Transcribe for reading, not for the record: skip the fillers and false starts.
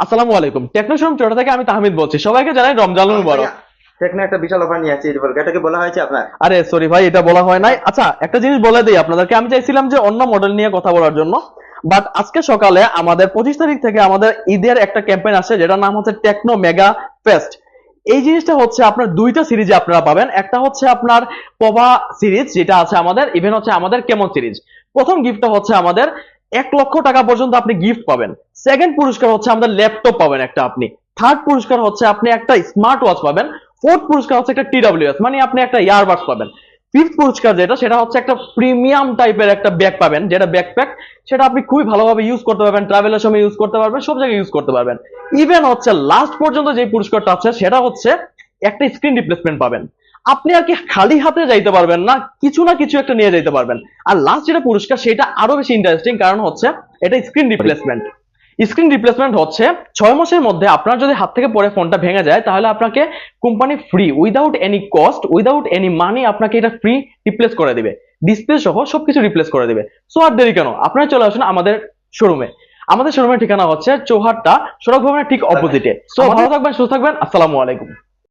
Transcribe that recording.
আসসালামু আলাইকুম। Techno showroom Chittagong থেকে আমি তাহমিদ বলছি। সবাইকে জানাই রমজানুল মুবারক। টেকনো একটা বিশাল অফার নিয়ে আছে, এটা কি বলা হয়েছে আপনার? আরে সরি ভাই, এটা বলা হয় নাই। আচ্ছা, একটা জিনিস বলে দিই আপনাদেরকে, আমি চাইছিলাম যে অন্য মডেল নিয়ে কথা বলার জন্য, বাট আজকে সকালে আমাদের 25 তারিখ থেকে আমাদের ঈদের একটা ক্যাম্পেইন আসছে, যেটার নাম হচ্ছে টেকনো মেগা ফেস্ট। এই জিনিসটা হচ্ছে আপনার দুইটা সিরিজে আপনারা পাবেন। একটা হচ্ছে আপনার পভা সিরিজ, যেটা আছে আমাদের, ইভেন হচ্ছে আমাদের কেমন সিরিজ। প্রথম গিফটটা হচ্ছে আমাদের 1 লক্ষ টাকা পর্যন্ত আপনি গিফট পাবেন। সেকেন্ড পুরস্কার হচ্ছে আমাদের ল্যাপটপ পাবেন একটা আপনি। থার্ড পুরস্কার হচ্ছে আপনি একটা স্মার্ট ওয়াচ পাবেন। ফোর্থ পুরস্কার হচ্ছে একটা TWS, মানে আপনি একটা ইয়ারবাডস পাবেন। ফিফথ পুরস্কার যেটা, সেটা হচ্ছে একটা প্রিমিয়াম টাইপের একটা ব্যাগ পাবেন, যেটা ব্যাকপ্যাক। সেটা আপনি খুবই ভালোভাবে ইউজ করতে পারবেন, ট্রাভেলের সময় ইউজ করতে পারবেন, সব জায়গায় ইউজ করতে পারবেন। ইভেন হচ্ছে লাস্ট পর্যন্ত যে পুরস্কারটা আছে সেটা হচ্ছে একটা স্ক্রিন রিপ্লেসমেন্ট পাবেন। আপনি আর কি খালি হাতে যাইতে পারবেন না, কিছু না কিছু একটা নিয়ে যাইতে পারবেন। আর লাস্ট যেটা পুরস্কার, সেটা আরো বেশি ইন্টারেস্টিং, কারণ হচ্ছে এটা স্ক্রিন রিপ্লেসমেন্ট। স্ক্রিন রিপ্লেসমেন্ট হচ্ছে 6 মাসের মধ্যে আপনার যদি হাত থেকে পড়ে ফোনটা ভেঙে যায়, তাহলে আপনাকে company free, without any cost, without any money, আপনাকে এটা ফ্রি রিপ্লেস করে দিবে। ডিসপ্লে সহ সবকিছু রিপ্লেস করে দিবে। সো আর দেরি কেন, আপনারা চলে আসুন আমাদের শোরুমে। আমাদের শোরুমের ঠিকানা হচ্ছে চৌহাট্টা সড়ক ভবনের ঠিক অপোজিটে। সো ভালো থাকবেন, সুস্থ থাকবেন। আসসালামু আলাইকুম।